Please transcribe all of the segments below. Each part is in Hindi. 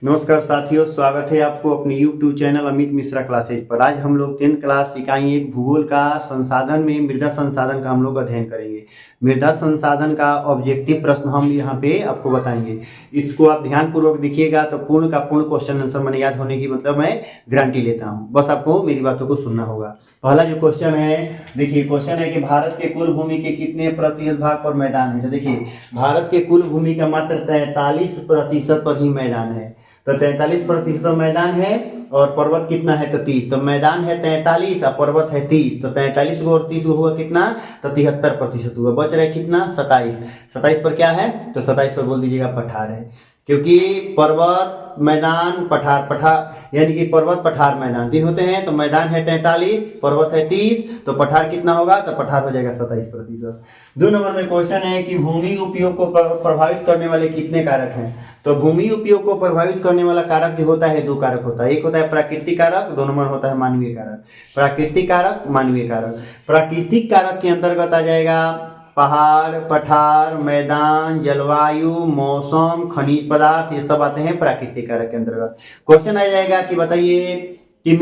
नमस्कार साथियों, स्वागत है आपको अपने YouTube channel Amit Mishra classes पर। आज हम लोग 10th क्लास इकाई 1 भूगोल का संसाधन में मृदा संसाधन का हम लोग अध्ययन करेंगे। मृदा संसाधन का ऑब्जेक्टिव प्रश्न हम यहाँ पे आपको बताएंगे। इसको आप ध्यान पूर्वक देखिएगा तो पूर्ण का पूर्ण क्वेश्चन आंसर मैंने याद होने की मतलब मैं गारंटी लेता हूँ। बस आपको मेरी बातों को सुनना होगा। पहला जो क्वेश्चन है, देखिए क्वेश्चन है कि भारत के कुल भूमि के कितने प्रतिशत भाग पर मैदान है। तो देखिए भारत के कुल भूमि का मात्र 43% पर ही मैदान है। तो 43% मैदान है और पर्वत कितना है तो 30। तो मैदान है 43 और पर्वत है 30। तो 43 को और 30 को हुआ कितना तो 73% हुआ। बच रहा है कितना 27। 27 पर क्या है तो 27 पर बोल दीजिएगा पठार है, क्योंकि पर्वत मैदान पठार यानी कि पर्वत पठार मैदान 3 होते हैं। तो मैदान है 43, पर्वत है 30, तो पठार कितना होगा तो पठार हो जाएगा 27%। 2 नंबर में क्वेश्चन है कि भूमि उपयोग को प्रभावित करने वाले कितने कारक हैं। तो भूमि उपयोग को प्रभावित करने वाला कारक जो होता है 2 कारक होता है। एक होता है प्राकृतिक कारक, 2 नंबर होता है मानवीय कारक। प्राकृतिक कारक, मानवीय कारक। प्राकृतिक कारक के अंतर्गत आ जाएगा पहाड़, पठार, मैदान, जलवायु, मौसम, खनिज पदार्थ, ये सब आते हैं प्राकृतिक कारक के अंतर्गत। क्वेश्चन आ जाएगा कि बताइए कि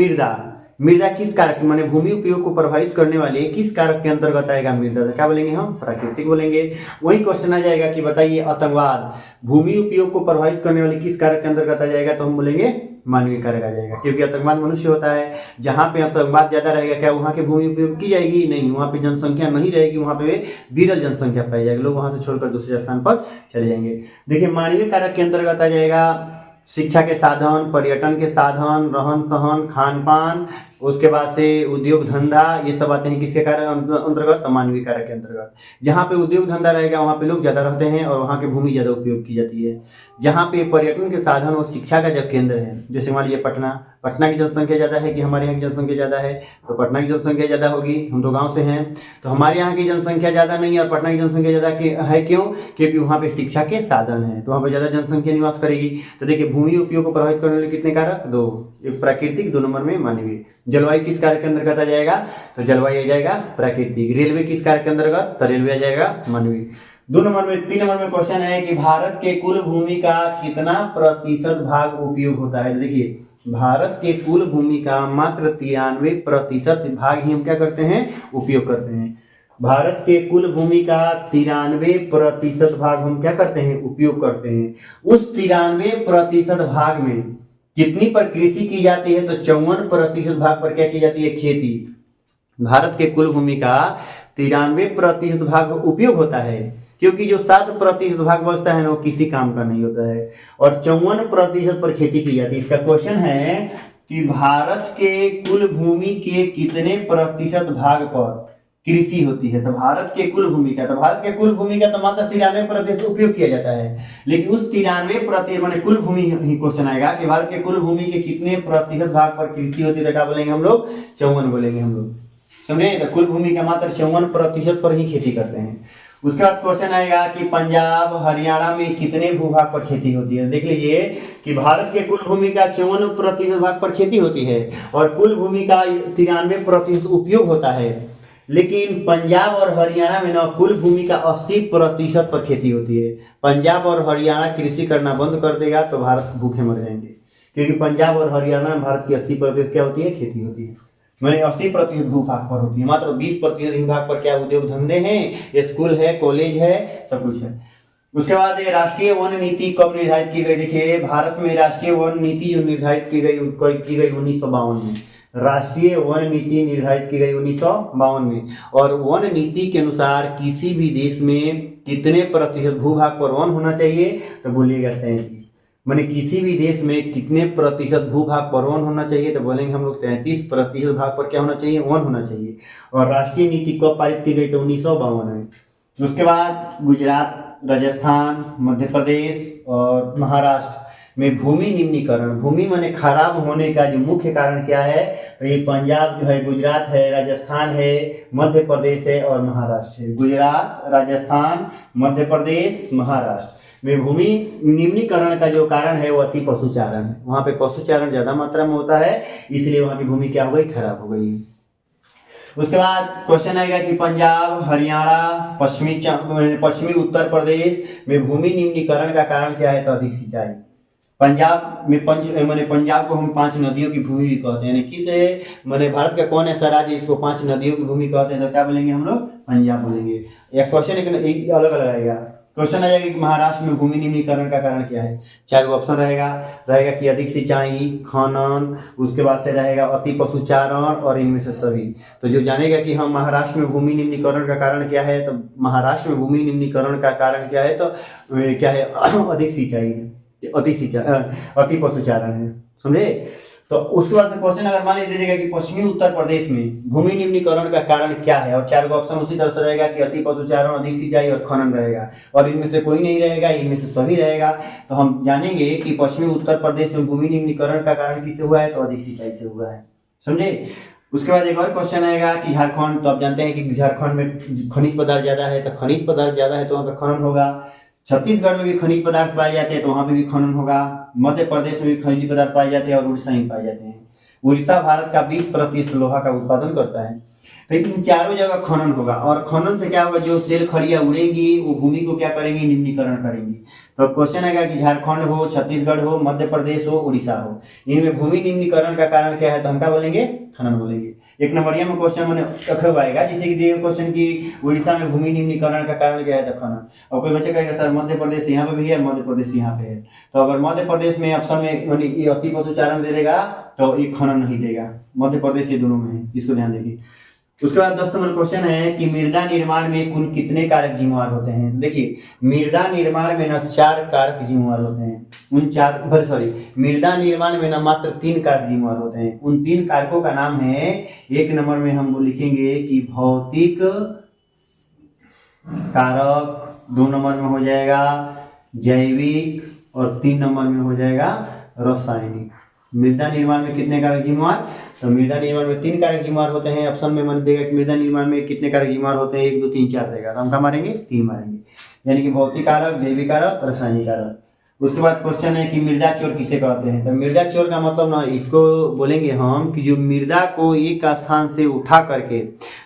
मृदा किस कारक माने भूमि उपयोग को प्रभावित करने वाले किस कारक के अंतर्गत आएगा मृदा। क्या बोलेंगे हम प्राकृतिक बोलेंगे। वही क्वेश्चन आ जाएगा कि बताइए आतंकवाद भूमि उपयोग को प्रभावित करने वाले किस कारक के अंतर्गत आ जाएगा। तो हम बोलेंगे मानवीय कारक आ जाएगा, क्योंकि आतंकवाद मनुष्य होता है। जहाँ पे आतंकवाद ज्यादा रहेगा क्या वहाँ की भूमि उपयोग की जाएगी नहीं, वहाँ पे जनसंख्या नहीं रहेगी, वहाँ पे विरल जनसंख्या पाई जाएगी, लोग वहाँ से छोड़कर दूसरे स्थान पर चले जाएंगे। देखिए मानवीय कारक के अंतर्गत आ जाएगा शिक्षा के साधन, पर्यटन के साधन, रहन सहन, खान पान, उसके बाद से उद्योग धंधा, ये सब आते हैं किसके कारक अंतर्गत मानवीय कारक के अंतर्गत। जहाँ पे उद्योग धंधा रहेगा वहाँ पे लोग ज्यादा रहते हैं और वहाँ की भूमि ज्यादा उपयोग की जाती है। जहाँ पे पर्यटन के साधन और शिक्षा का जब केंद्र है, जैसे मान लीजिए पटना की जनसंख्या ज्यादा है कि हमारे यहाँ की जनसंख्या ज्यादा है, तो पटना की जनसंख्या ज्यादा होगी। हम तो गाँव से हैं, तो हमारे यहाँ की जनसंख्या ज्यादा नहीं है और पटना की जनसंख्या ज्यादा है। क्यों? क्योंकि वहाँ पे शिक्षा के साधन है, तो वहाँ पे ज्यादा जनसंख्या निवास करेगी। तो देखिए भूमि उपयोग को प्रभावित करने वाले कितने कारक 2, एक प्राकृतिक, 2 नंबर में मानवीय। जलवायु किस कारक के अंतर्गत आ जाएगा तो जलवायु आ जाएगा प्राकृतिक। रेलवे किस कारक के अंतर्गत तो रेलवे आ जाएगा मानवीय। 3 नंबर में क्वेश्चन है कि भारत के कुल भूमि का कितना प्रतिशत भाग उपयोग होता है। देखिए भारत के कुल भूमि का मात्र 93% भाग ही हम क्या करते हैं उपयोग करते हैं। भारत के कुल भूमि का 93% भाग हम क्या करते हैं उपयोग करते हैं। उस 93% भाग में कितनी पर कृषि की जाती है तो 54% भाग पर क्या की जाती है खेती। भारत के कुल भूमि का 93% भाग उपयोग होता है, क्योंकि जो 7% भाग बचता है ना वो किसी काम का नहीं होता है, और 54% पर खेती की जाती है। इसका क्वेश्चन है कि भारत के कुल भूमि के कितने प्रतिशत भाग पर कृषि होती है। तो भारत के कुल भूमि का तो मात्र 93% उपयोग किया जाता है, लेकिन उस 93% माने कुल भूमि ही क्वेश्चन आएगा कि भारत के कुल भूमि के कितने प्रतिशत भाग पर कृषि होती है। तो क्या बोलेंगे हम लोग 54 बोलेंगे हम लोग, समझे। तो कुल भूमि का मात्र 54% पर ही खेती करते हैं। उसके बाद क्वेश्चन आएगा कि पंजाब हरियाणा में कितने भूभाग पर खेती होती है। देख लीजिए कि भारत के कुल भूमि का 54% भाग पर खेती होती है और कुल भूमि का 93% उपयोग होता है, लेकिन पंजाब और हरियाणा में ना कुल भूमि का 80% पर खेती होती है। पंजाब और हरियाणा कृषि करना बंद कर देगा तो भारत भूखे मर जाएंगे, क्योंकि पंजाब और हरियाणा में भारत की 80% क्या होती है खेती होती है। मैंने 80% भूभाग पर होती है, मात्र 20% भूभाग पर क्या उद्योग धंधे हैं, स्कूल है, कॉलेज है, सब कुछ है। उसके बाद राष्ट्रीय वन नीति कब निर्धारित की गई। देखिए भारत में राष्ट्रीय वन नीति जो निर्धारित की गई 1952 में। राष्ट्रीय वन नीति निर्धारित की गई 1952 में, और वन नीति के अनुसार किसी भी देश में कितने प्रतिशत भूभाग पर वन होना चाहिए तो बोलिएगा 33। माने किसी भी देश में कितने प्रतिशत भूभाग पर वन होना चाहिए तो बोलेंगे हम लोग 33% भाग पर क्या होना चाहिए वन होना चाहिए। और राष्ट्रीय नीति कब पारित की गई तो 1952 में। उसके बाद गुजरात, राजस्थान, मध्य प्रदेश और महाराष्ट्र में भूमि निम्नीकरण, भूमि माने खराब होने का जो मुख्य कारण क्या है तो ये पंजाब जो है, गुजरात है, राजस्थान है, मध्य प्रदेश है और महाराष्ट्र है। गुजरात, राजस्थान, मध्य प्रदेश, महाराष्ट्र में भूमि निम्नीकरण का जो कारण है वो अति पशुचारण है। वहाँ पे पशुचारण ज्यादा मात्रा में होता है, इसलिए वहाँ की भूमि क्या हो गई खराब हो गई। उसके बाद क्वेश्चन आएगा कि पंजाब, हरियाणा, पश्चिमी उत्तर प्रदेश में भूमि निम्नीकरण का कारण क्या है तो अधिक सिंचाई। पंजाब में माने पंजाब को हम 5 नदियों की भूमि भी कहते हैं, यानी किसे माने भारत का कौन ऐसा राज्य इसको 5 नदियों की भूमि कहते हैं, तो क्या बोलेंगे हम लोग, पंजाब बोलेंगे। या क्वेश्चन एक अलग अलग आएगा, क्वेश्चन आ जाएगा कि महाराष्ट्र में भूमि निम्नीकरण का कारण क्या है। 4 ऑप्शन रहेगा कि अधिक सिंचाई, खनन, उसके बाद से रहेगा अति पशुचारण और इनमें से सभी। तो जो जानेगा कि हम महाराष्ट्र में भूमि निम्नीकरण का कारण क्या है, तो महाराष्ट्र में भूमि निम्नीकरण का कारण क्या है, तो क्या है अधिक सिंचाई है, अति पशुचारण है, समझे। तो उसके बाद क्वेश्चन अगर मान लीजिए देगा कि पश्चिमी उत्तर प्रदेश में भूमि निम्नीकरण का कारण क्या है, और 4 ऑप्शन उसी तरह से रहेगा कि अति पशुचारण, अधिक सिंचाई और खनन रहेगा, और इनमें से कोई नहीं रहेगा, इनमें से सभी रहेगा। तो हम जानेंगे कि पश्चिमी उत्तर प्रदेश में भूमि निम्नीकरण का कारण किससे हुआ है, तो अधिक सिंचाई से हुआ है, समझे। उसके बाद एक और क्वेश्चन आएगा कि झारखंड, तो आप जानते हैं कि झारखंड में खनिज पदार्थ ज्यादा है, तो खनिज पदार्थ ज्यादा है तो वहाँ पे खनन होगा। छत्तीसगढ़ में भी खनिज पदार्थ पाए जाते हैं तो वहां पे भी खनन होगा। मध्य प्रदेश में भी खनिज पदार्थ पाए जाते हैं और उड़ीसा में पाए जाते हैं। उड़ीसा भारत का 20% लोहा का उत्पादन करता है। तो इन चारों जगह खनन होगा, और खनन से क्या होगा, जो सेल खड़िया उड़ेंगी वो भूमि को क्या करेंगी, निम्नीकरण करेंगी। तो क्वेश्चन आएगा कि झारखंड हो, छत्तीसगढ़ हो, मध्य प्रदेश हो, उड़ीसा हो, इनमें भूमि निम्नीकरण का कारण क्या है, तो हम क्या बोलेंगे, खनन बोलेंगे। 1 नंबरिया में क्वेश्चन मैंने रखा हुआ आएगा, जैसे कि दिए क्वेश्चन की उड़ीसा में भूमि निम्नीकरण का कारण क्या है, तो खनन। और कोई बच्चा कहेगा सर मध्य प्रदेश यहाँ पे भी है, मध्य प्रदेश यहाँ पे है, तो अगर मध्य प्रदेश में ऑप्शन में ये अति पशुचारण दे देगा तो ये खनन नहीं देगा, मध्य प्रदेश ये दोनों में है, इसको ध्यान देंगे। उसके बाद 10 नंबर क्वेश्चन है कि मृदा निर्माण में कुल कितने कारक जिम्मेवार होते हैं। देखिए मृदा निर्माण में ना 4 कारक जिम्मेवार होते हैं, मृदा निर्माण में ना मात्र 3 कारक जिम्मेवार होते हैं। उन 3 कारकों का नाम है, 1 नंबर में हम वो लिखेंगे कि भौतिक कारक, 2 नंबर में हो जाएगा जैविक, और 3 नंबर में हो जाएगा रासायनिक। मृदा निर्माण में कितने कारक जिम्मेवार, तो मृदा निर्माण में 3 कारक जिम्मेवार होते हैं। ऑप्शन में मन देगा कि मृदा निर्माण में कितने कारक जिम्मेवार होते हैं, 1 2 3 4 रहेगा, तो हम क्या मारेंगे, 3 मारेंगे, यानी कि भौतिक कारक, जैविक कारक, रासायनिक कारक। उसके बाद क्वेश्चन है कि मृदा चोर किसे कहते हैं। तो मृदा चोर का मतलब ना, इसको बोलेंगे हम कि जो मृदा को एक स्थान से उठा करके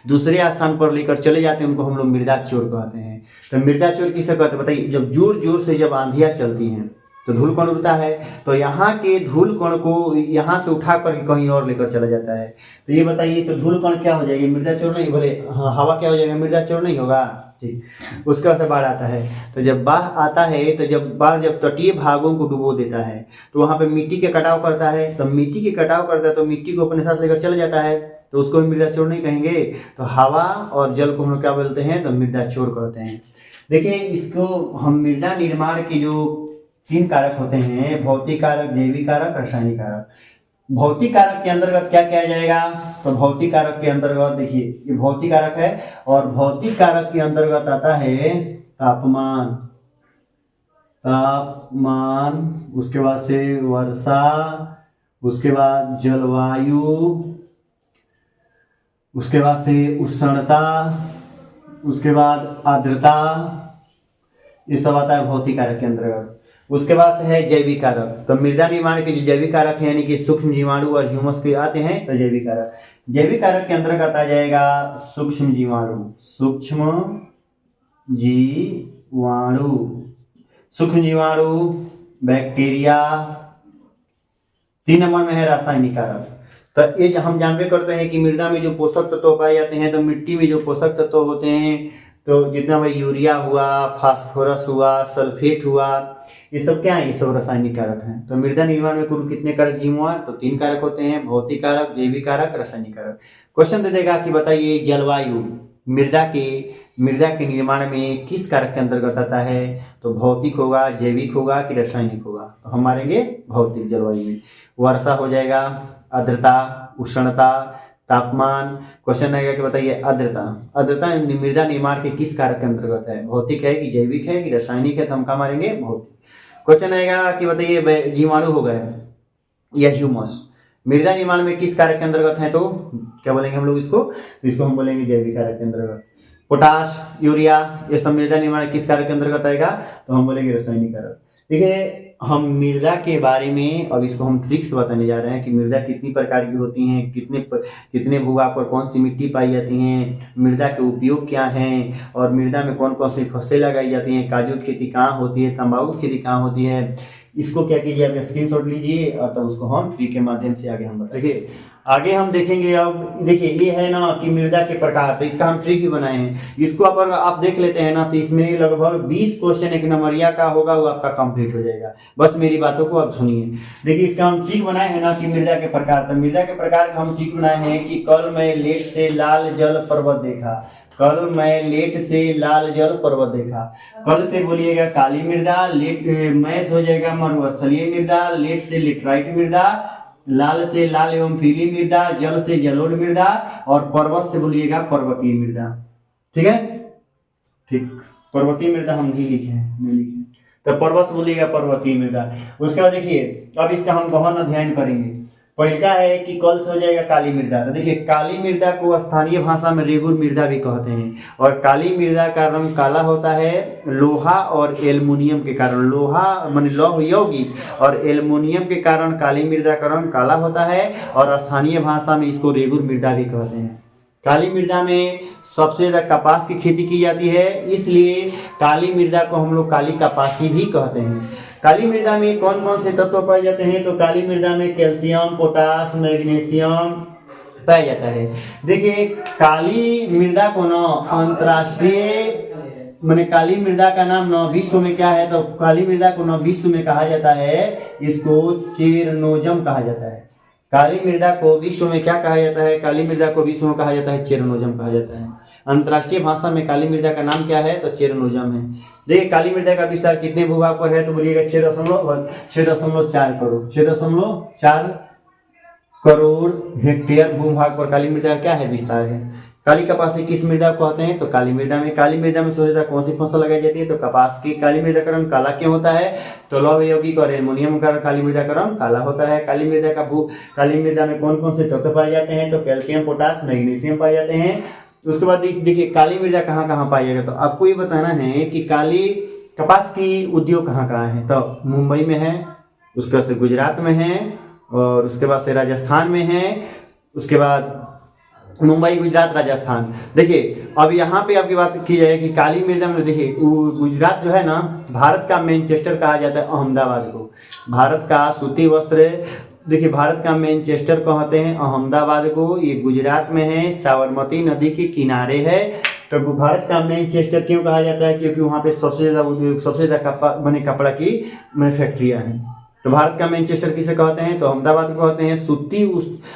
दूसरे स्थान पर लेकर चले जाते हैं उनको हम लोग मृदा चोर कहते हैं। तो मृदा चोर किसे कहते हैं बताइए, जब जोर जोर से जब आंधियां चलती हैं तो धूल कण उड़ता है, तो यहाँ के धूल कण को यहाँ से उठा करके कहीं और लेकर चला जाता है। तो ये बताइए, तो धूल कण क्या हो जाएगी, मृदा चोर नहीं, बोले हाँ, हवा क्या हो जाएगा, मृदा चोर नहीं होगा, ठीक। उसके बाद बाढ़ आता है, तो जब बाढ़ आता है तो जब तटीय भागों को डुबो देता है तो वहाँ पे मिट्टी के कटाव करता है, तो मिट्टी के कटाव करता है तो मिट्टी को अपने साथ लेकर चला जाता है, तो उसको मृदा चोर नहीं कहेंगे। तो हवा और जल को हम क्या बोलते हैं, तो मृदा चोर कहते हैं। देखिए इसको हम मृदा निर्माण के जो 3 कारक होते हैं, भौतिक कारक, जैविक कारक, रासायनिक कारक। भौतिक कारक के अंतर्गत क्या किया जाएगा, तो भौतिक कारक के अंतर्गत देखिए ये भौतिक कारक है, और भौतिक कारक के अंतर्गत आता है तापमान, उसके बाद से वर्षा, उसके बाद जलवायु, उसके बाद से उष्णता, उसके बाद आर्द्रता, ये सब आता है भौतिक कारक के अंतर्गत। उसके बाद है जैविक कारक। तो मृदा निर्माण के जो जैविक कारक है यानी कि सूक्ष्म जीवाणु और ह्यूमस के आते हैं, तो जैविक कारक। जैविक कारक के अंतर्गत आ जाएगा सूक्ष्म जीवाणु, बैक्टीरिया। 3 नंबर में है रासायनिक कारक। तो ये हम जानते करते हैं कि मृदा में जो पोषक तत्व पाए जाते हैं, तो मिट्टी में जो पोषक तत्व होते हैं, तो जितना भाई यूरिया हुआ, फास्फोरस हुआ, सल्फेट हुआ, ये सब क्या है, ये सब रासायनिक कारक हैं। तो मृदा निर्माण में कुल कितने कारक जिम्मेवार, तो 3 कारक होते हैं, भौतिक कारक, जैविक कारक, रासायनिक कारक। क्वेश्चन दे देगा कि बताइए जलवायु मृदा के निर्माण में किस कारक के अंतर्गत आता है, तो भौतिक होगा, जैविक होगा कि रासायनिक होगा, तो हम मारेंगे भौतिक। जलवायु में वर्षा हो जाएगा, आर्द्रता, उष्णता, तापमान। क्वेश्चन आएगा कि बताइए आर्द्रता मृदा निर्माण के किस कारक के अंतर्गत है, भौतिक है कि जैविक है कि रासायनिक है, तो हम क्या मारेंगे भौतिक। क्वेश्चन आएगा कि बताइए जीवाणु हो गए या ह्यूमस मृदा निर्माण में किस कारक के अंतर्गत है, तो क्या बोलेंगे हम लोग इसको हम बोलेंगे जैविक कारक के अंतर्गत। पोटाश, यूरिया, ये सब मृदा निर्माण किस कारक के अंतर्गत आएगा, तो हम बोलेंगे रासायनिक कारक। देखिए हम मृदा के बारे में अब इसको हम ट्रिक्स बताने जा रहे हैं कि मृदा कितनी प्रकार की होती हैं, कितने भूभाग पर कौन सी मिट्टी पाई जाती हैं, मृदा के उपयोग क्या हैं, और मृदा में कौन कौन सी फसलें लगाई जाती हैं, काजू की खेती कहाँ होती है, तंबाकू की खेती कहाँ होती है, इसको क्या कीजिए, आप स्क्रीनशॉट लीजिए और तब उसको हम ट्री के माध्यम से आगे हम बताएंगे। आगे हम देखेंगे। अब देखिए ये है ना कि मृदा के प्रकार, तो इसका हम ट्री भी बनाए हैं। इसको अगर आप देख लेते हैं ना तो इसमें लगभग 20 क्वेश्चन एक नंबरिया का होगा, वो आपका कंप्लीट हो जाएगा। बस मेरी बातों को आप सुनिए। देखिए इसका हम ट्रिक बनाए हैं ना कि मृदा के प्रकार, तो मृदा के प्रकार का हम ट्रिक बनाए हैं कि कल मैं लेट से लाल जल पर्वत देखा, कल मैं लेट से लाल जल पर्वत देखा। कल से बोलिएगा काली मृदा, लेट मैस हो जाएगा मरुस्थलीय मृदा, लेट से लेटराइट मृदा, लाल से लाल एवं पीली मृदा, जल से जलोढ़ मृदा, और पर्वत से बोलिएगा पर्वतीय मृदा। ठीक है, ठीक, पर्वतीय मृदा हम नहीं लिखे हैं, नहीं लिखे, तो पर्वत से बोलिएगा पर्वतीय मृदा। उसके बाद देखिए अब इसका हम गहन अध्ययन करेंगे। पहला है कि कल से हो जाएगा काली मृदा, तो देखिए काली मृदा को स्थानीय भाषा में रेगुर मृदा भी कहते हैं, और काली मृदा का रंग काला होता है लोहा और एल्युमिनियम के कारण। लोहा माने लौह यौगिक और एल्युमिनियम के कारण काली मृदा का रंग काला होता है, और स्थानीय भाषा में इसको रेगुर मृदा भी कहते हैं। काली मृदा में सबसे ज्यादा कपास की खेती की जाती है, इसलिए काली मृदा को हम लोग काली कपासी भी कहते हैं। काली मृदा में कौन कौन से तत्व पाए जाते हैं, तो काली मृदा में कैल्शियम, पोटास, मैग्नीशियम पाया जाता है। देखिए काली मृदा को ना अंतरराष्ट्रीय माने काली मृदा का नाम ना विश्व में क्या है, तो काली मृदा को ना विश्व में कहा जाता है, इसको चेरनोजम कहा जाता है। काली मृदा को विश्व में क्या कहा जाता है, काली मृदा को विश्व में कहा जाता है चेरनोजम कहा जाता है। अंतर्राष्ट्रीय भाषा में काली मृदा का नाम क्या है, तो चेरनोजम है। देखिए काली मृदा का विस्तार कितने भूभाग पर है, तो बोलिएगा 6.4 करोड़, 6.4 करोड़ हेक्टेयर भूभाग पर काली मृदा का क्या है, विस्तार है। काली कपासी किस मृदा को कहते हैं, तो काली मृदा में। काली मृदा में सबसे ज्यादा कौन सी फसल लगाई जाती है, तो कपास की। काली मृदा का रंग काला क्यों होता है, तो लौह यौगिक और एल्युमिनियम का काली मृदा का रंग काला होता है। काली मृदा में कौन कौन से तत्व पाए जाते हैं, तो कैल्शियम, पोटास, मैग्नीशियम पाए जाते हैं। उसके बाद देखिए काली मृदा कहाँ कहाँ पाई जाएगा, तो आपको ये बताना है कि काली कपास की उद्योग कहाँ कहाँ है, तो मुंबई में है, उसके बाद से गुजरात में है, और उसके बाद से राजस्थान में है, उसके बाद मुंबई, गुजरात, राजस्थान। देखिए अब यहाँ पे आपकी बात की जाए कि काली मृदा में देखिए गुजरात जो है ना, भारत का मैनचेस्टर कहा जाता है अहमदाबाद को। भारत का सूती वस्त्र, देखिए भारत का मैनचेस्टर कहते हैं अहमदाबाद को। ये गुजरात में है, साबरमती नदी के किनारे है। तो भारत का मैनचेस्टर क्यों कहा जाता है, क्योंकि वहाँ पे सबसे ज्यादा उद्योग, सबसे ज्यादा कपड़ा की फैक्ट्रियाँ हैं। तो भारत का मैनचेस्टर किसे कहते हैं, तो अहमदाबाद को कहते हैं।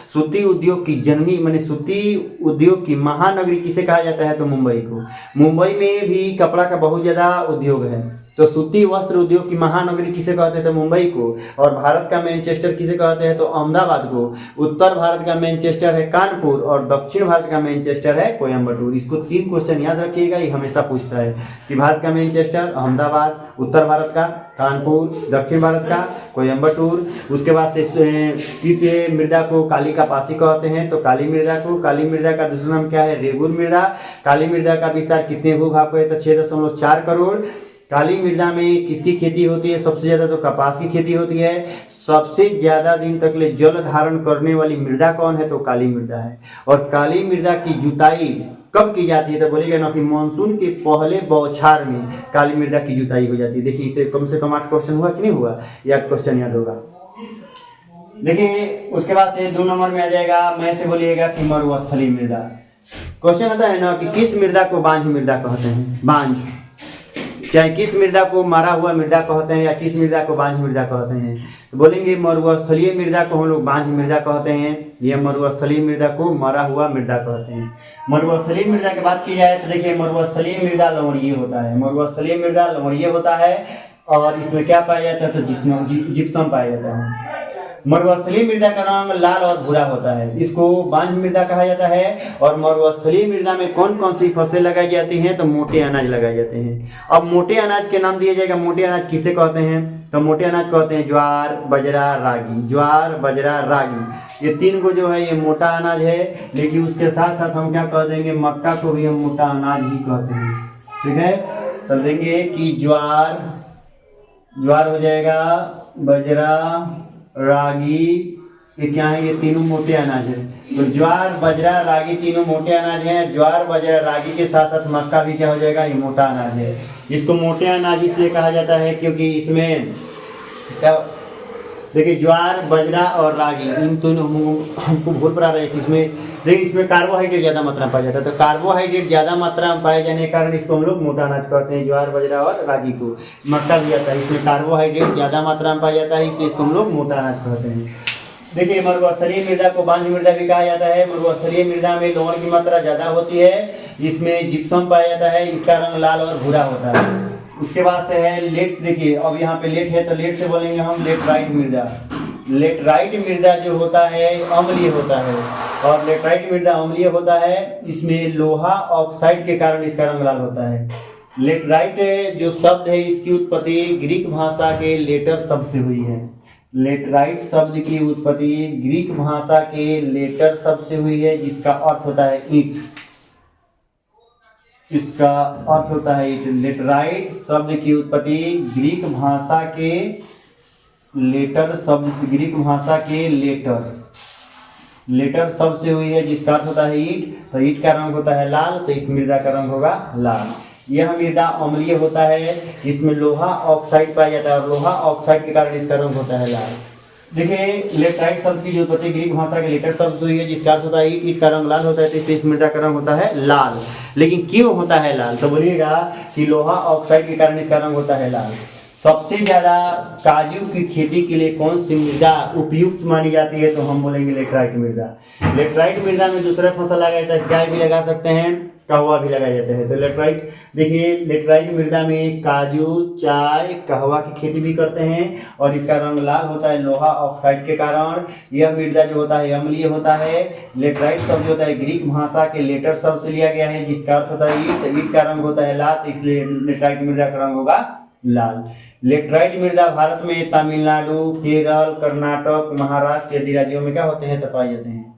सूती उद्योग की जननी माने सूती उद्योग की महानगरी किसे कहा जाता है, तो मुंबई को। मुंबई में भी कपड़ा का बहुत ज्यादा उद्योग है, तो सूती वस्त्र उद्योग की महानगरी किसे कहते हैं, तो मुंबई को। और भारत का मैनचेस्टर किसे कहते हैं, तो अहमदाबाद को। उत्तर भारत का मैनचेस्टर है कानपुर, और दक्षिण भारत का मैनचेस्टर है कोयम्बटूर। इसको 3 क्वेश्चन याद रखिएगा, ये हमेशा पूछता है कि भारत का मैनचेस्टर अहमदाबाद, उत्तर भारत का कानपुर, दक्षिण भारत का कोयम्बटूर। उसके बाद से किस मृदा को काली कपासी कहते हैं, तो काली मृदा को। काली मृदा का दूसरा नाम क्या है, रेगुर मृदा। काली मृदा का विस्तार कितने भूभाग पर है, तो 6.4 करोड़। काली मृदा में किसकी खेती होती है, सबसे ज्यादा तो कपास की खेती होती है। सबसे ज्यादा दिन तक ले जल धारण करने वाली मृदा कौन है, तो काली मृदा है। और काली मृदा की जुताई कब की जाती है, तो बोलिएगा ना कि मानसून के पहले बौछार में काली मृदा की जुताई हो जाती है। देखिए इसे कम से कम 8 क्वेश्चन हुआ कि नहीं हुआ, या क्वेश्चन याद होगा। देखिए उसके बाद से 2 नंबर में आ जाएगा, मैं से बोलिएगा कि मरुस्थलीय मृदा। क्वेश्चन आता है ना कि किस मृदा को बांझ मृदा कहते हैं। बांझ, चाहे किस मृदा को मारा हुआ मृदा कहते हैं, या किस मृदा को बांझ मृदा कहते हैं, तो बोलेंगे मरुस्थलीय मृदा को हम लोग बांझ मृदा कहते हैं, या मरुस्थलीय मृदा को मरा हुआ मृदा कहते हैं। मरुस्थलीय मृदा की बात की जाए तो देखिए मरुस्थलीय मृदा लवणीय होता है। मरुस्थलीय मृदा लवणीय होता है, और इसमें क्या पाया जाता है, तो जिप्सम पाया जाता है। मरुस्थलीय मृदा का रंग लाल और भूरा होता है, इसको बांझ मृदा कहा जाता है। और मरुस्थलीय मृदा में कौन कौन सी फसलें लगाई जाती हैं, तो मोटे अनाज लगाए जाते हैं। अब मोटे अनाज के नाम दिया जाएगा। मोटे अनाज किसे कहते हैं, तो मोटे अनाज कहते हैं ज्वार, बाजरा, रागी। ज्वार, बाजरा, रागी, ये 3 को जो है ये मोटा अनाज है। लेकिन उसके साथ साथ हम क्या कह देंगे, मक्का को भी हम मोटा अनाज ही कहते हैं। ठीक है, तो देंगे कि ज्वार हो जाएगा, बाजरा, रागी, ये क्या है, ये तीनों मोटे अनाज है। तो ज्वार, बाजरा, रागी तीनों मोटे अनाज हैं। ज्वार, बाजरा, रागी के साथ साथ मक्का भी क्या हो जाएगा, ये मोटा अनाज है। इसको मोटे अनाज इसलिए कहा जाता है क्योंकि इसमें क्या देखिए, ज्वार, बाजरा और रागी, इन दोनों हमको भूल पड़ा रहा है कि इसमें देखिए इसमें कार्बोहाइड्रेट ज़्यादा मात्रा में पाया जाता है। तो कार्बोहाइड्रेट ज़्यादा मात्रा में पाए जाने के कारण इसको हम लोग मोटा अनाज कहते हैं। ज्वार, बाजरा और रागी को मक्का भी आता है, इसमें कार्बोहाइड्रेट ज़्यादा मात्रा में पाया जाता है, इसलिए इसको हम लोग मोटा अनाज कहते हैं। देखिए, मरुस्थलीय मृदा को बांझ मृदा भी कहा जाता है। मरुस्थलीय मृदा में लवण की मात्रा ज़्यादा होती है, जिसमें जिप्सम पाया जाता है, इसका रंग लाल और भूरा होता है। उसके बाद से है लेट। देखिए अब यहाँ पे लेट है, तो लेट से बोलेंगे हम लेटराइट मृदा। लेटराइट मृदा जो होता है अम्लीय होता है, और लेटराइट मृदा अम्लीय होता है, इसमें लोहा ऑक्साइड के कारण इसका रंग लाल होता है। लेटराइट जो शब्द है इसकी उत्पत्ति ग्रीक भाषा के लेटर शब्द से हुई है। लेटराइट शब्द की उत्पत्ति ग्रीक भाषा के लेटर शब्द से हुई है, जिसका अर्थ होता है ईंट। इसका अर्थ होता है ईंट। लेटराइट शब्द की उत्पत्ति ग्रीक भाषा के लेटर शब्द से, ग्रीक भाषा के लेटर शब्द से हुई है, जिसका अर्थ होता है ईंट। तो ईंट का रंग होता है लाल, तो इस मृदा का रंग होगा लाल। यह मृदा अम्लीय होता है, जिसमें लोहा ऑक्साइड पाया जाता है, और लोहा ऑक्साइड के कारण इसका रंग होता है लाल। देखिए, लेटराइट शब्द की जो उत्पत्ति ग्रीक भाषा के लेटर शब्द से हुई है, जिसका अर्थ होता है ईंट का रंग लाल होता है, तो इससे इस मृदा का रंग होता है लाल। लेकिन क्यों होता है लाल? तो बोलिएगा कि लोहा ऑक्साइड के कारण इसका रंग होता है लाल। सबसे ज्यादा काजू की खेती के लिए कौन सी मृदा उपयुक्त मानी जाती है? तो हम बोलेंगे लेटराइट मृदा। लेटराइट मृदा में दूसरा फसल लगाया जाता है, चाय भी लगा सकते हैं, कहवा भी लगाया जाता है। तो लेटराइट, देखिए लेटराइट मृदा में काजू, चाय, कहवा की खेती भी करते हैं, और इसका रंग लाल होता है लोहा ऑक्साइड के कारण। यह मृदा जो होता है अम्लीय होता है। लेटराइट शब्द होता है ग्रीक भाषा के लेटर शब्द से लिया गया है, जिसका अर्थ होता है ईंट। ईंट का रंग होता है लाल, तो इसलिए लेटराइट मृदा का रंग होगा लाल। लेटराइट मृदा भारत में तमिलनाडु, केरल, कर्नाटक, महाराष्ट्र आदि राज्यों में क्या होते हैं? तो पाए जाते हैं।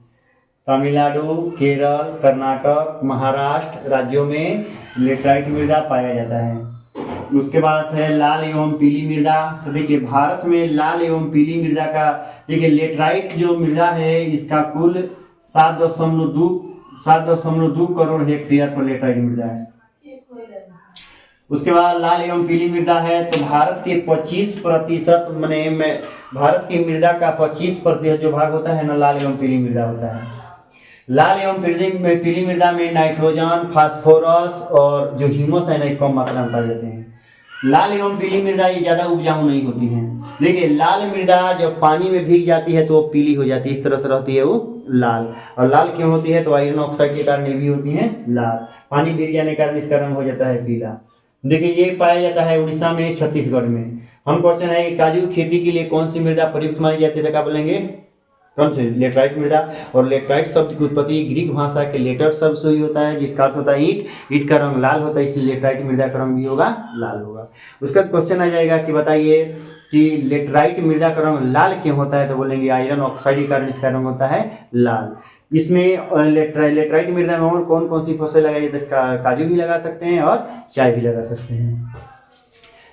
तमिलनाडु, केरल, कर्नाटक, महाराष्ट्र राज्यों में लेटराइट मृदा पाया जाता है। उसके बाद है लाल एवं पीली मृदा। तो देखिए भारत में लाल एवं पीली मृदा का, देखिए लेटराइट जो मृदा है इसका कुल 7.2 करोड़ हेक्टेयर पर लेटराइट मृदा है। उसके बाद लाल एवं पीली मृदा है, तो भारत के 25% मैंने भारत की मृदा का 25% जो भाग होता है ना, लाल एवं पीली मृदा होता है। लाल एवं पीली मृदा में नाइट्रोजन, फास्फोरस और जो ह्यूमस है ना, कम मात्रा में पाए जाते हैं। लाल एवं पीली मृदा ये ज्यादा उपजाऊ नहीं होती है। देखिए लाल मृदा जब पानी में भीग जाती है तो वो पीली हो जाती है, इस तरह से रहती है वो लाल। और लाल क्यों होती है? तो आयरन ऑक्साइड के कारण ये भी होती है लाल। पानी भीग जाने के कारण इसका रंग हो जाता है पीला। देखिए ये पाया जाता है उड़ीसा में, छत्तीसगढ़ में। हम क्वेश्चन है कि काजू खेती के लिए कौन सी मृदा प्रयुक्त मानी जाती है? तो क्या बोलेंगे? कौन सी? लेटराइट मृदा। और लेटराइट शब्द की उत्पत्ति ग्रीक भाषा के लेटर शब्द से ही होता है, जिसका अर्थ होता है ईंट। ईंट का रंग लाल होता है, इसलिए लेटराइट मृदा का रंग भी होगा लाल होगा। उसका क्वेश्चन आ जाएगा कि बताइए कि लेटराइट मृदा का रंग लाल क्यों होता है? तो बोलेंगे आयरन ऑक्साइड के कारण इसका रंग होता है लाल। इसमें लेटराइट मृदा में और कौन कौन सी फसल लगाई जाती है? काजू भी लगा सकते हैं और चाय भी लगा सकते हैं।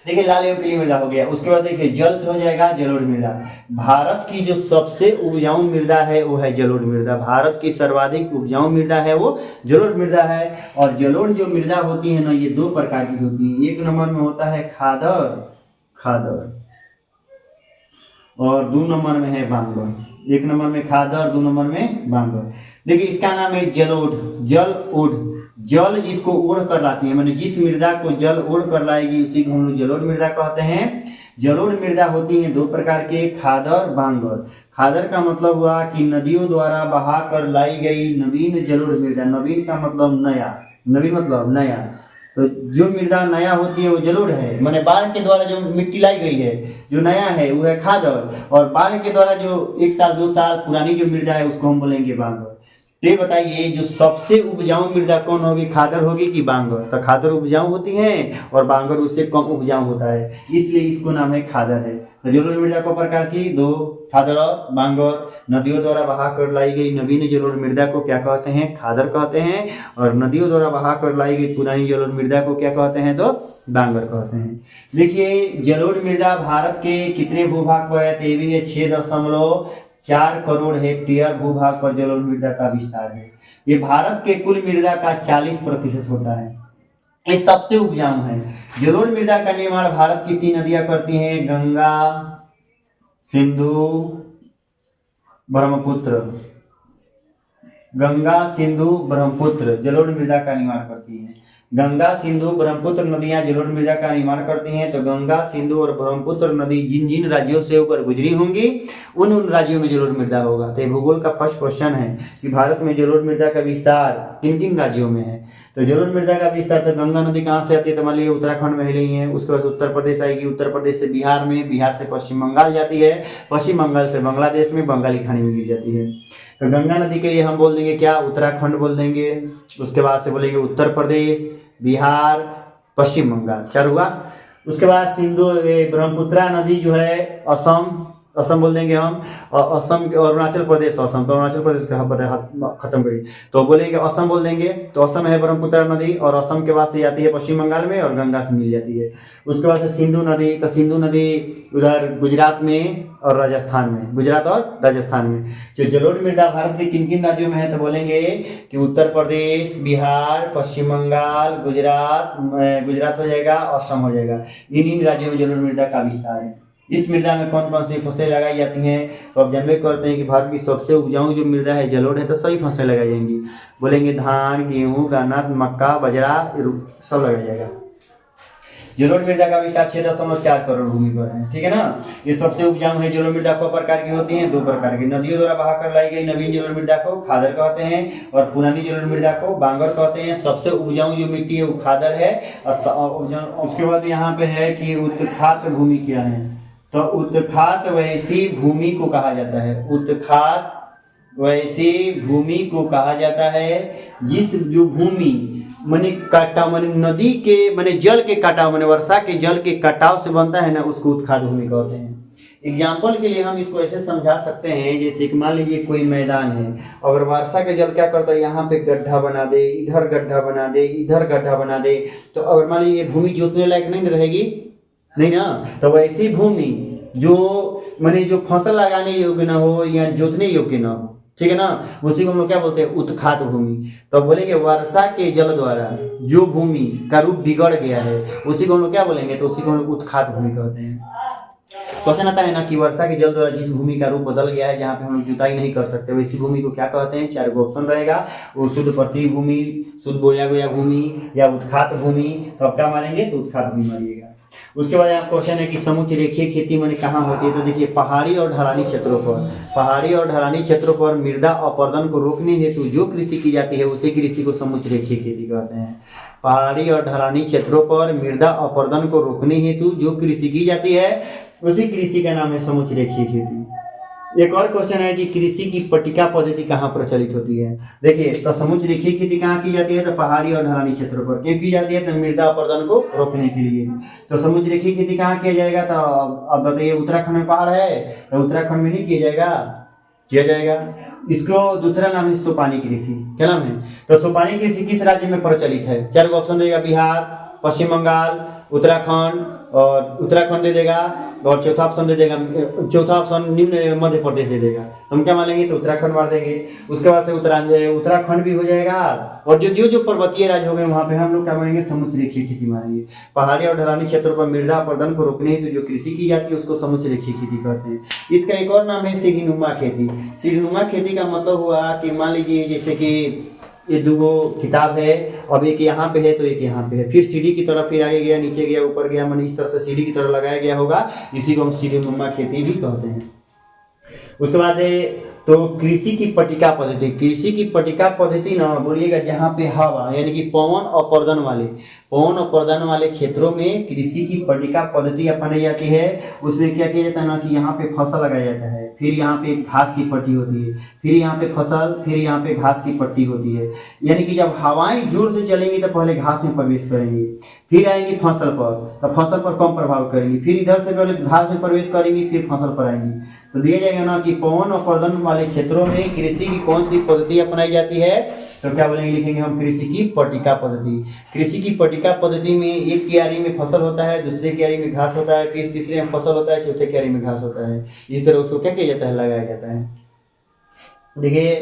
देखिए लाल एवं पीली मृदा हो गया। उसके बाद देखिए जल से हो जाएगा जलोढ़ मृदा। भारत की जो सबसे उपजाऊ मृदा है वो है जलोढ़ मृदा। भारत की सर्वाधिक उपजाऊ मृदा है वो जलोढ़ मृदा है। और जलोढ़ जो मृदा होती है ना, ये दो प्रकार की होती है। एक नंबर में होता है खादर और 2 नंबर में है बांगर। 1 नंबर में खादर, 2 नंबर में बांगर। देखिए इसका नाम है जलोढ़। जल जिसको ओढ़ कर लाती है, माने जिस मृदा को जल ओढ़ कर लाएगी उसी को हम लोग जलोढ़ मृदा कहते हैं। जलोढ़ मृदा होती है 2 प्रकार के, खादर, बांगर। खादर का मतलब हुआ कि नदियों द्वारा बहा कर लाई गई नवीन जलोढ़ मृदा। नवीन का मतलब नया, नवीन मतलब नया। तो जो मृदा नया होती है वो जलोढ़ है, माने बाढ़ के द्वारा जो मिट्टी लाई गई है जो नया है वो है खादर। और बाढ़ के द्वारा जो 1 साल 2 साल पुरानी जो मृदा है उसको हम बोलेंगे बांगर। ये बताइए जो सबसे उपजाऊ मृदा कौन होगी? खादर होगी कि बांगर? तो खादर उपजाऊ होती है और बांगर उससे कम उपजाऊ होता है, इसलिए इसको नाम है खादर है। तो जलोढ़ मृदा को प्रकार की 2, खादर और बांगर। नदियों द्वारा बहा कर लाई गई नवीन जलोढ़ मृदा को क्या कहते हैं? खादर कहते हैं। और नदियों द्वारा बहा कर लाई गई पुरानी जलोढ़ मृदा को क्या कहते हैं? तो बांगर कहते हैं। देखिए जलोढ़ मृदा भारत के कितने भूभाग पर है? तो ये भी है 6.4 करोड़ हेक्टेयर भूभाग पर जलोढ़ मृदा का विस्तार है। ये भारत के कुल मृदा का 40% होता है। ये सबसे उपजाऊ है। जलोढ़ मृदा का निर्माण भारत की 3 नदियां करती हैं, गंगा, सिंधु ब्रह्मपुत्र, गंगा सिंधु ब्रह्मपुत्र जलोढ़ मृदा का निर्माण करती हैं। गंगा सिंधु ब्रह्मपुत्र नदियां जलोढ़ मृदा का निर्माण करती हैं। तो गंगा सिंधु और ब्रह्मपुत्र नदी जिन जिन राज्यों से होकर गुजरी होंगी उन उन राज्यों में जलोढ़ मृदा होगा। तो ये भूगोल का फर्स्ट क्वेश्चन है कि भारत में जलोढ़ मृदा का विस्तार किन किन राज्यों में है। तो जलोढ़ मृदा का विस्तार, तो गंगा नदी कहाँ से आती है, तो मान लीजिए उत्तराखंड में हिली है। उसके बाद उत्तर प्रदेश आएगी, उत्तर प्रदेश से बिहार में, बिहार से पश्चिम बंगाल जाती है, पश्चिम बंगाल से बांग्लादेश में, बंगाली खाड़ी में गिर जाती है। तो गंगा नदी के लिए हम बोल देंगे क्या, उत्तराखंड बोल देंगे। उसके बाद से बोलेंगे उत्तर प्रदेश, बिहार, पश्चिम बंगाल, 4 हुआ। उसके बाद सिंधु ब्रह्मपुत्रा नदी जो है असम बोल देंगे हम, और असम अरुणाचल प्रदेश, असम तो अरुणाचल प्रदेश का खत्म करिए तो बोलेंगे असम बोल देंगे। तो असम है ब्रह्मपुत्रा नदी, और असम के बाद से जाती है पश्चिम बंगाल में और गंगा से मिल जाती है। उसके बाद से सिंधु नदी, तो सिंधु नदी उधर गुजरात में और राजस्थान में, गुजरात और राजस्थान में। जो जलोढ़ मृदा भारत के किन किन राज्यों में है, तो बोलेंगे कि उत्तर प्रदेश, बिहार, पश्चिम बंगाल, गुजरात हो जाएगा, असम हो जाएगा। इन राज्यों में जलोढ़ मृदा का विस्तार है। इस मृदा में कौन कौन सी फसलें लगाई जाती हैं, तो आप जानबे करते हैं कि भारत की सबसे उपजाऊ जो मृदा है जलोढ़ है, तो सही फसलें लगाई जाएंगी। बोलेंगे धान, गेहूं, गन्ना, मक्का, बाजरा सब लगाया जाएगा। जलोढ़ मृदा का विस्तार 6.4 करोड़ भूमि पर है, ठीक है ना। ये सबसे उपजाऊ है। जलोढ़ मृदा को प्रकार की होती है, 2 प्रकार की। नदियों द्वारा बहाकर लाई गई नवीन जलोढ़ मृदा को खादर कहते हैं, और पुरानी जलोढ़ मृदा को बांगर कहते हैं। सबसे उपजाऊ जो मिट्टी है वो खादर है। और उसके बाद यहाँ पे है कि उत्खात भूमि क्या है, तो उत्खात वैसी भूमि को कहा जाता है। उत्खात वैसी भूमि को कहा जाता है जिस जो भूमि माने कटाव, माने नदी के, माने जल के कटाव, माने वर्षा के जल के कटाव से बनता है ना, उसको उत्खात भूमि कहते हैं। एग्जाम्पल के लिए हम इसको ऐसे समझा सकते हैं, जैसे कि मान लीजिए कोई मैदान है, अगर वर्षा के जल क्या करता है, यहाँ पे गड्ढा बना दे, इधर गड्ढा बना दे, इधर गड्ढा बना दे, तो अगर मान लीजिए भूमि जोतने लायक नहीं रहेगी, नहीं ना। तो वैसी भूमि जो माने जो फसल लगाने योग्य ना हो या जोतने योग्य ना हो, ठीक है ना, उसी को हम लोग क्या बोलते हैं, उत्खात भूमि। तो बोलेंगे वर्षा के जल द्वारा जो भूमि का रूप बिगड़ गया है उसी को हम लोग क्या बोलेंगे, तो उसी को हम लोग उत्खात भूमि कहते हैं। क्वेश्चन आता है ना कि वर्षा के जल द्वारा जिस भूमि का रूप बदल गया है, जहाँ पे हम लोग जुताई नहीं कर सकते, वैसी भूमि को क्या कहते हैं। 4 गो ऑप्शन रहेगा, वो शुद्ध पृथ्वी भूमि, शुद्ध बोया गया भूमि, या उत्खात भूमि। तो आप क्या मानेंगे, तो उत्खात भूमि मानिएगा। उसके बाद यहाँ क्वेश्चन है कि समुच्च रेखीय खेती माने कहाँ होती है, तो देखिए पहाड़ी और ढलानी क्षेत्रों पर, पहाड़ी और ढलानी क्षेत्रों पर मृदा अपरदन को रोकने हेतु जो कृषि की जाती है उसी कृषि को समुच्च रेखीय खेती कहते हैं। पहाड़ी और ढलानी क्षेत्रों पर मृदा अपरदन को रोकने हेतु जो कृषि की जाती है उसी कृषि का नाम है समुच्च रेखीय खेती। एक और क्वेश्चन है कि कृषि की पट्टिका पद्धति कहाँ प्रचलित होती है। देखिए तो समुच्च रेखीय खेती कहाँ की जाती है, तो पहाड़ी और ढलानी क्षेत्रों पर। क्यों की जाती है, तो मृदा अपरदन को रोकने के लिए। तो समुच्च रेखीय खेती कहाँ किया जाएगा, तो अब बताइए उत्तराखंड में पहाड़ है, तो उत्तराखंड में नहीं किया जाएगा, किया जाएगा। इसको दूसरा नाम है सोपानी कृषि। क्या नाम है, तो सोपानी कृषि किस राज्य में प्रचलित है। 4 को ऑप्शन देगा, बिहार, पश्चिम बंगाल, उत्तराखंड, और उत्तराखंड दे देगा, और चौथा ऑप्शन दे देगा, चौथा ऑप्शन निम्न मध्य प्रदेश दे देगा। हम क्या मानेंगे, तो उत्तराखंड मार देंगे। उसके बाद से उत्तराखंड भी हो जाएगा, और जो पर्वतीय राज्य हो गए वहां पे हम लोग क्या मानेंगे, समुच्च रेखीय खेती मानेंगे। पहाड़ी और ढलानी क्षेत्रों पर मृदा अपरदन को रोकने हेतु जो कृषि की जाती है उसको समुच्च रेखीय खेती कहते हैं। इसका एक और नाम है सीढ़ीनुमा खेती। सीढ़ीनुमा खेती का मतलब हुआ कि मान लीजिए जैसे कि ये 2 किताब है, अब एक यहाँ पे है तो एक यहाँ पे है, फिर सीढ़ी की तरफ फिर आगे गया, नीचे गया, ऊपर गया, माने इस तरह से सीढ़ी की तरह लगाया गया होगा, इसी को हम सीढ़ीनुमा खेती भी कहते हैं। उसके बाद तो कृषि की पट्टिका पद्धति, कृषि की पट्टिका पद्धति ना बोलिएगा जहाँ पे हवा यानी कि पवन अपरदन वाले क्षेत्रों में कृषि की पट्टिका पद्धति अपनाई जाती है। उसमें क्या किया जाता है ना कि यहाँ पे फसल लगाया जाता है, फिर यहाँ पे घास की पट्टी होती है, फिर यहाँ पे फसल, फिर यहाँ पे घास की पट्टी होती है। यानी कि जब हवाएं जोर से चलेंगी तो पहले घास में प्रवेश करेंगी, फिर आएंगी फसल पर, तो फसल पर कम प्रभाव करेंगी, फिर इधर से पहले घास में प्रवेश करेंगी, फिर फसल पर आएंगी। तो दिया जाएगा ना कि पवन अपरदन वाले क्षेत्रों में कृषि की कौन सी पद्धति अपनाई जाती है, तो क्या बोलेंगे, लिखेंगे हम कृषि की पट्टिका पद्धति। कृषि की पट्टिका पद्धति में एक क्यारी में फसल होता है, दूसरे क्यारी में घास होता है, फिर तीसरे में फसल होता है, चौथे क्यारी में घास होता है। इस तरह उसको क्या किया जाता है, लगाया जाता है। देखिए